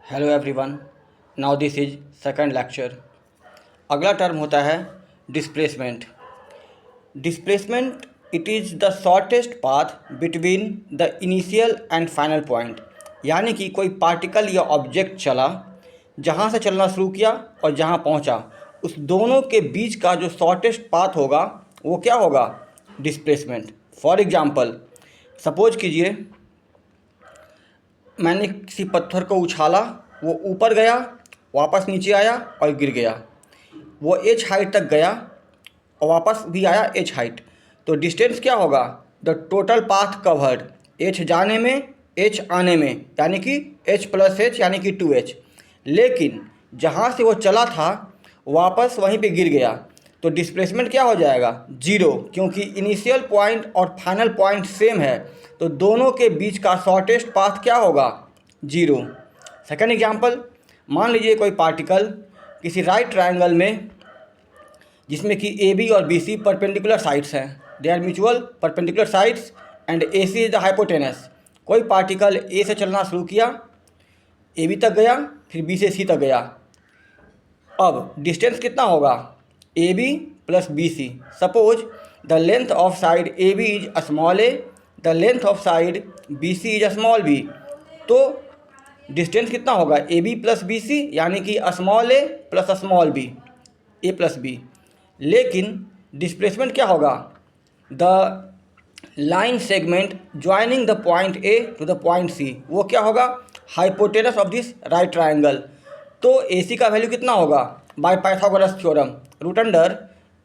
Hello everyone, now this is second lecture. अगला term होता है displacement. Displacement it is the shortest path between the initial and final point. यानी कि कोई particle या object चला, जहाँ से चलना शुरू किया और जहाँ पहुँचा, उस दोनों के बीच का जो शॉर्टेस्ट पाथ होगा वो क्या होगा? डिस्प्लेसमेंट। फॉर एग्जांपल, सपोज कीजिए मैंने किसी पत्थर को उछाला, वो ऊपर गया, वापस नीचे आया और गिर गया। वो एच हाइट तक गया और वापस भी आया एच हाइट। तो डिस्टेंस क्या होगा? The total path covered, H जाने में एच आने में, यानी कि एच प्लस एच यानी कि 2h। लेकिन जहाँ से वो चला था वापस वहीं पे गिर गया, तो डिस्प्लेसमेंट क्या हो जाएगा? 0, क्योंकि इनिशियल पॉइंट और फाइनल पॉइंट सेम है, तो दोनों के बीच का शॉर्टेस्ट पाथ क्या होगा? 0। सेकंड एग्जांपल, मान लीजिए कोई पार्टिकल किसी राइट ट्रायंगल में, जिसमें कि ए बी और बी सी परपेंडिकुलर साइड्स हैं, they are mutual perpendicular sides and A C is the hypotenuse. कोई पार्टिकल ए से चलना शुरू किया, ए बी तक गया, फिर बी से सी तक गया। अब डिस्टेंस कितना होगा? A B plus B C. Suppose the length of side A B is small A, the length of side B C is small B. तो डिस्टेंस कितना होगा? A B plus B C यानी कि small A plus small B, A plus B. लेकिन displacement क्या होगा? The line segment joining the point A to the point C, वो क्या होगा? Hypotenuse of this right triangle. तो ए सी का वैल्यू कितना होगा? By Pythagoras theorem, root under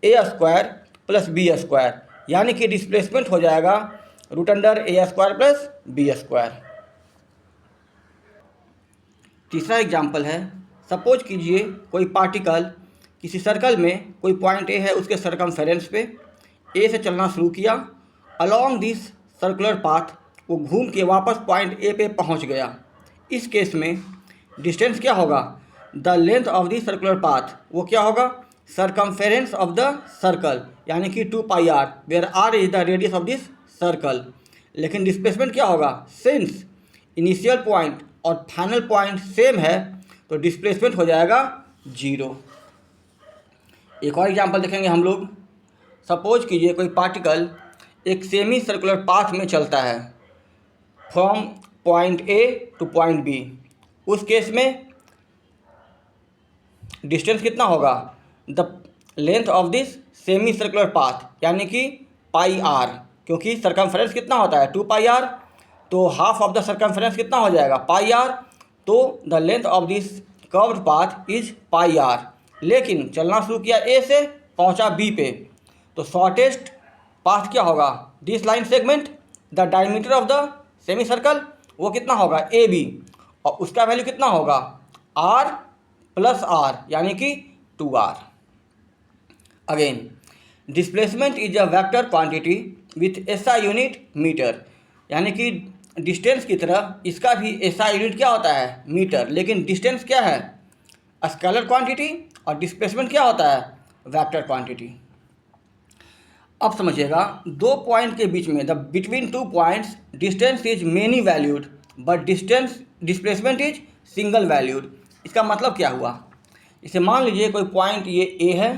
A square plus B square, यानी कि डिस्प्लेसमेंट हो जाएगा root under A square plus B square. तीसरा एग्जाम्पल है, सपोज कीजिए कोई पार्टिकल किसी सर्कल में, कोई पॉइंट ए है, उसके सरकमफेरेंस पे ए से चलना शुरू किया, अलोंग दिस सर्कुलर पाथ वो घूम के वापस पॉइंट ए पे पहुंच गया। इस केस में डिस्टेंस क्या होगा? The length of the circular path, वो क्या होगा? सरकमफेरेंस ऑफ द सर्कल, यानी कि 2πr, where r is the radius of this circle. लेकिन डिस्प्लेसमेंट क्या होगा? सिंस इनिशियल पॉइंट और फाइनल पॉइंट सेम है, तो डिस्प्लेसमेंट हो जाएगा 0। एक और एग्जांपल देखेंगे हम लोग। सपोज कीजिए कोई पार्टिकल एक सेमी सर्कुलर पाथ में चलता है from point A to point B. उस केस में डिस्टेंस कितना होगा? The length of this semi circular path, यानी कि πr, क्योंकि सरकमफेरेंस कितना होता है? 2πr, तो हाफ ऑफ द सरकमफेरेंस कितना हो जाएगा? πr। तो the length of this curved path is πr। लेकिन चलना शुरू किया ए से, पहुंचा बी पे, तो शॉर्टेस्ट पाथ क्या होगा? This line segment, the diameter of the semi circle, वो कितना होगा? ए बी, और उसका वैल्यू कितना होगा? r प्लस r, यानी कि 2r। Again, displacement is a vector quantity with SI unit metre, यानी कि डिस्टेंस की तरह इसका भी एसआई यूनिट क्या होता है? मीटर। लेकिन डिस्टेंस क्या है? स्केलर क्वांटिटी, और डिस्प्लेसमेंट क्या होता है? Vector quantity. अब समझिएगा, दो पॉइंट के बीच में, the between two points distance is many valued but displacement is single valued. इसका मतलब क्या हुआ? इसे मान लीजिए कोई पॉइंट ये ए है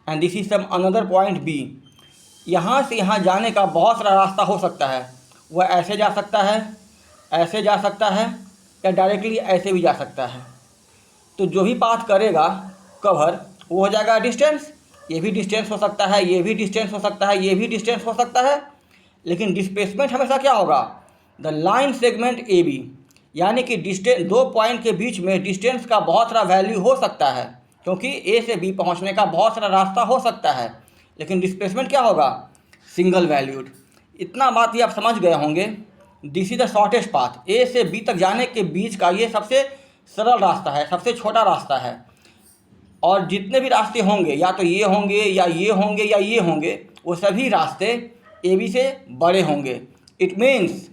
and this is some another point B. यहाँ से यहाँ जाने का बहुत सारा रास्ता हो सकता है। वह ऐसे जा सकता है, ऐसे जा सकता है, या डायरेक्टली ऐसे भी जा सकता है। तो जो भी पाथ करेगा कवर, वो हो जाएगा डिस्टेंस। ये भी डिस्टेंस हो सकता है, ये भी डिस्टेंस हो सकता है, ये भी डिस्टेंस हो सकता है। लेकिन डिस्प्लेसमेंट हमेशा क्या होगा? The line segment A B, यानी कि डिस्टेंस, दो पॉइंट के बीच में डिस्टेंस का बहुत सारा वैल्यू हो सकता है, क्योंकि ए से बी पहुंचने का बहुत सारा रास्ता हो सकता है। लेकिन डिस्प्लेसमेंट क्या होगा? Single valued. इतना बात ये आप समझ गए होंगे। This is the shortest path, A से बी तक जाने के बीच का ये सबसे सरल रास्ता है, सबसे छोटा रास्ता है। और जितने भी रास्ते होंगे, या तो ये होंगे या ये होंगे या ये होंगे, वो सभी रास्ते ए बी से बड़े होंगे। It means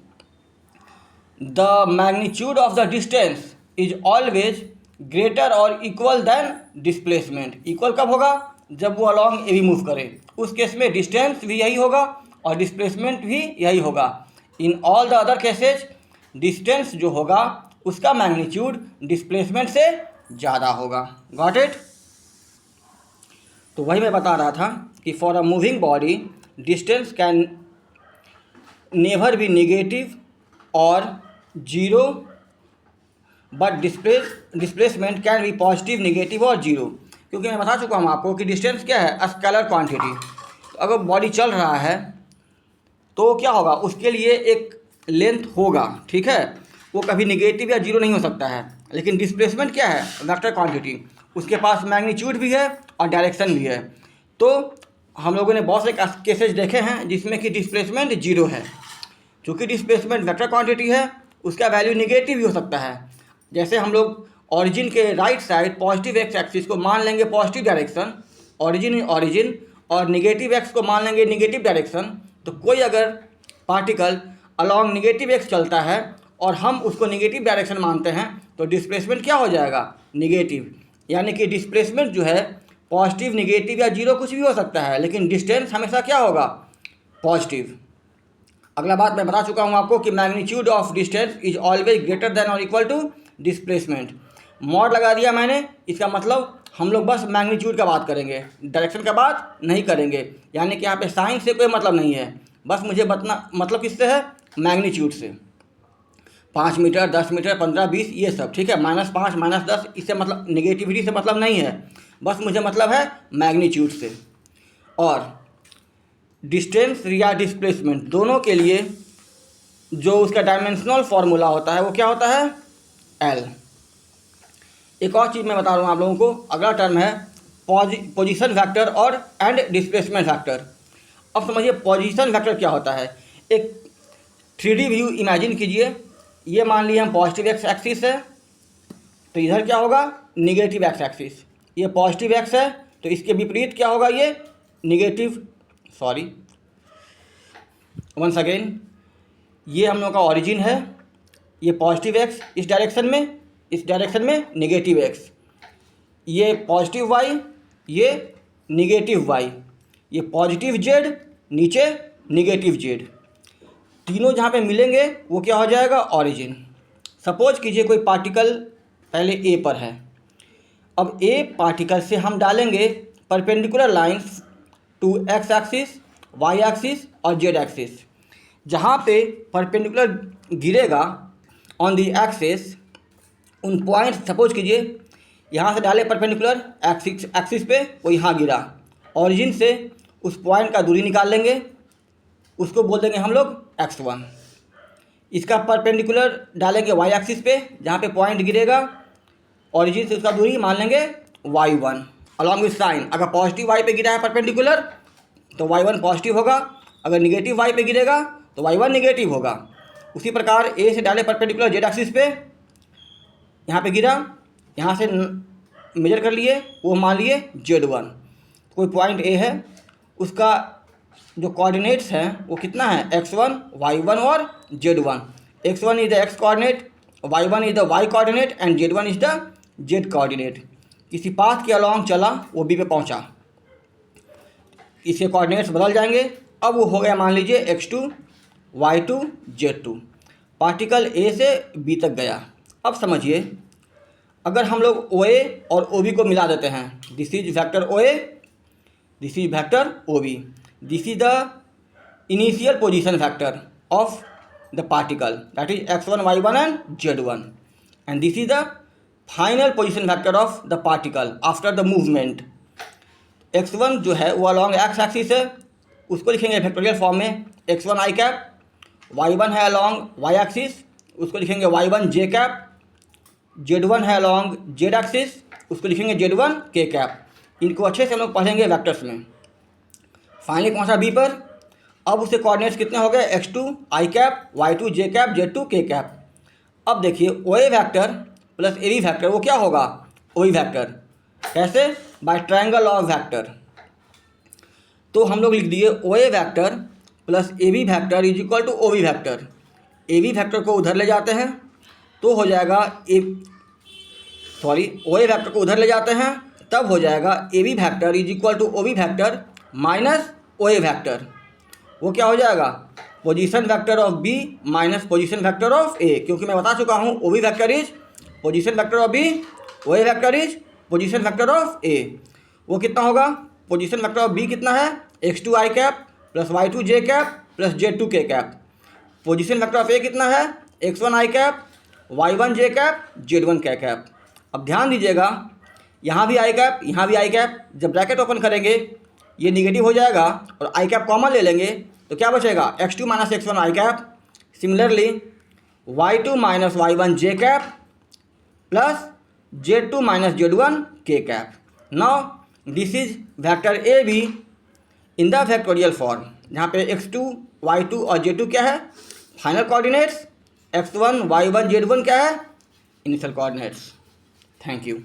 the magnitude of the distance is always greater और इक्वल देन डिस्प्लेसमेंट। इक्वल कब होगा? जब वो अलॉन्ग ए बी मूव करे। उस केस में डिस्टेंस भी यही होगा और डिस्प्लेसमेंट भी यही होगा। In all the other cases distance जो होगा उसका मैग्नीट्यूड डिस्प्लेसमेंट से ज़्यादा होगा। Got it. तो वही मैं बता रहा था कि for a moving body distance can never be negative और zero, but displacement can be positive, negative और जीरो। क्योंकि मैं बता चुका हूँ आपको कि डिस्टेंस क्या है, स्केलर क्वांटिटी। तो अगर बॉडी चल रहा है तो क्या होगा, उसके लिए एक लेंथ होगा, ठीक है, वो कभी नेगेटिव या जीरो नहीं हो सकता है। लेकिन डिस्प्लेसमेंट क्या है, वेक्टर क्वांटिटी, उसके पास मैग्नीट्यूड भी है और डायरेक्शन भी है। तो हम लोगों ने बहुत से केसेज देखे हैं जिसमें कि डिस्प्लेसमेंट जीरो है। क्योंकि डिस्प्लेसमेंट वेक्टर क्वांटिटी है, उसका वैल्यू नेगेटिव भी हो सकता है। जैसे हम लोग ऑरिजिन के right side positive x axis को मान लेंगे पॉजिटिव डायरेक्शन, ऑरिजिन, और निगेटिव एक्स को मान लेंगे निगेटिव डायरेक्शन। तो कोई अगर पार्टिकल अलॉन्ग निगेटिव एक्स चलता है और हम उसको निगेटिव डायरेक्शन मानते हैं तो डिस्प्लेसमेंट क्या हो जाएगा, निगेटिव। यानी कि डिस्प्लेसमेंट जो है पॉजिटिव, निगेटिव या जीरो कुछ भी हो सकता है, लेकिन डिस्टेंस हमेशा क्या होगा, पॉजिटिव। अगला बात मैं बता चुका हूँ आपको कि magnitude of distance is always greater than और इक्वल टू डिस्प्लेसमेंट। मॉड लगा दिया मैंने, इसका मतलब हम लोग बस मैग्नीट्यूड का बात करेंगे, डायरेक्शन का बात नहीं करेंगे। यानी कि यहाँ पे साइन से कोई मतलब नहीं है, बस मुझे मतलब किससे है, मैग्नीट्यूड से। 5 मीटर, 10 मीटर, 15, 20 ये सब, ठीक है। -5, -10 इससे मतलब निगेटिविटी से मतलब नहीं है, बस मुझे मतलब है मैग्नीट्यूड से। और डिस्टेंस या डिस्प्लेसमेंट दोनों के लिए जो उसका डायमेंशनल फार्मूला होता है वो क्या होता है, एल। एक और चीज़ मैं बता रहा हूँ आप लोगों को, अगला टर्म है पोजीशन वेक्टर और एंड डिस्प्लेसमेंट वेक्टर। अब समझिए पोजीशन वेक्टर क्या होता है। एक 3D व्यू इमेजिन कीजिए, ये मान लिए हम पॉजिटिव एक्स एक्सिस है, तो इधर क्या होगा, निगेटिव एक्स एक्सिस। ये पॉजिटिव एक्स है तो इसके विपरीत क्या होगा, ये निगेटिव, सॉरी वंस अगेन, ये हम लोग का ऑरिजिन है, ये पॉजिटिव एक्स इस डायरेक्शन में निगेटिव एक्स, ये पॉजिटिव वाई, ये निगेटिव वाई, ये पॉजिटिव जेड, नीचे निगेटिव जेड, तीनों जहाँ पे मिलेंगे वो क्या हो जाएगा, ऑरिजिन। सपोज कीजिए कोई पार्टिकल पहले ए पर है, अब ए पार्टिकल से हम डालेंगे perpendicular lines to X axis, Y axis और जेड एक्सिस। जहाँ पे परपेंडिकुलर गिरेगा ऑन दी एक्सिस, उन पॉइंट, सपोज कीजिए यहाँ से डाले परपेंडिकुलर एक्सिस पे, वो यहाँ गिरा, ऑरिजिन से उस पॉइंट का दूरी निकाल लेंगे, उसको बोल देंगे हम लोग x1। इसका परपेंडिकुलर डालेंगे y एक्सिस पे, जहाँ पे पॉइंट गिरेगा, ऑरिजिन से उसका दूरी मान लेंगे y1 अलॉन्ग विथ साइन। अगर पॉजिटिव y पे गिरा है परपेंडिकुलर तो y1 पॉजिटिव होगा, अगर निगेटिव y पे गिरेगा तो y1 निगेटिव होगा। उसी प्रकार a से डाले परपेंडिकुलर z एक्सिस पे, यहाँ पे गिरा, यहाँ से मेजर कर लिए, वो मान लिए z1। कोई पॉइंट a है, उसका जो कोऑर्डिनेट्स हैं वो कितना है, x1, y1 और z1। x1 is the x coordinate, y1 is the y coordinate and z1 is the z coordinate. किसी पाथ के अलॉन्ग चला, वो बी पे पहुंचा, इसके कोऑर्डिनेट्स बदल जाएंगे। अब वो हो गया मान लीजिए x2, y2, z2। Particle a से b तक गया। अब समझिए, अगर हम लोग OA और OB को मिला देते हैं, this is vector OA, this is vector OB, this is the initial position vector of the particle, that is x1, y1 and z1, and this is the final position vector of the particle after the movement। x1 जो है वो along x axis है, उसको लिखेंगे factorial form में x1 i cap, y1 है along y axis, उसको लिखेंगे y1 j कैप, z1 है along z axis, उसको लिखेंगे z1 k कैप। इनको अच्छे से हम लोग पढ़ेंगे वेक्टर्स में। फाइनली पहुंचा बी पर। अब उसके कोऑर्डिनेट्स कितने हो गए, x2 i cap, y2 j cap, z2 k cap. अब देखिए OA vector plus AB vector वो क्या होगा, OB वेक्टर। कैसे, बाय ट्रायंगल ऑफ वेक्टर। तो हम लोग लिख दिए OA vector plus AB vector is equal to OB vector. AB vector को उधर ले जाते हैं तो हो जाएगा OA वेक्टर को उधर ले जाते हैं तब हो जाएगा AB vector is equal to OB vector minus OA vector. वो क्या हो जाएगा, position vector of B minus position vector of A, क्योंकि मैं बता चुका हूँ O B vector is position vector of B, O A vector is position vector of A. वो कितना होगा, पोजीशन वेक्टर ऑफ बी कितना है, x2 i cap plus y2 j cap plus z2 k cap. Position vector of A कितना है, x1 i cap y1 j cap z1 k cap. अब ध्यान दीजिएगा, यहाँ भी i कैप यहाँ भी i कैप, जब ब्रैकेट ओपन करेंगे ये निगेटिव हो जाएगा और i कैप कॉमन ले लेंगे तो क्या बचेगा, x2 minus x1 i cap. Similarly y2 minus y1 j cap plus z2 minus z1 k cap. Now this is vector A be in the factorial form, जहाँ पे x2 y2 और z2 क्या है, final coordinates, x1 y1 z1 क्या है, initial coordinates. Thank you.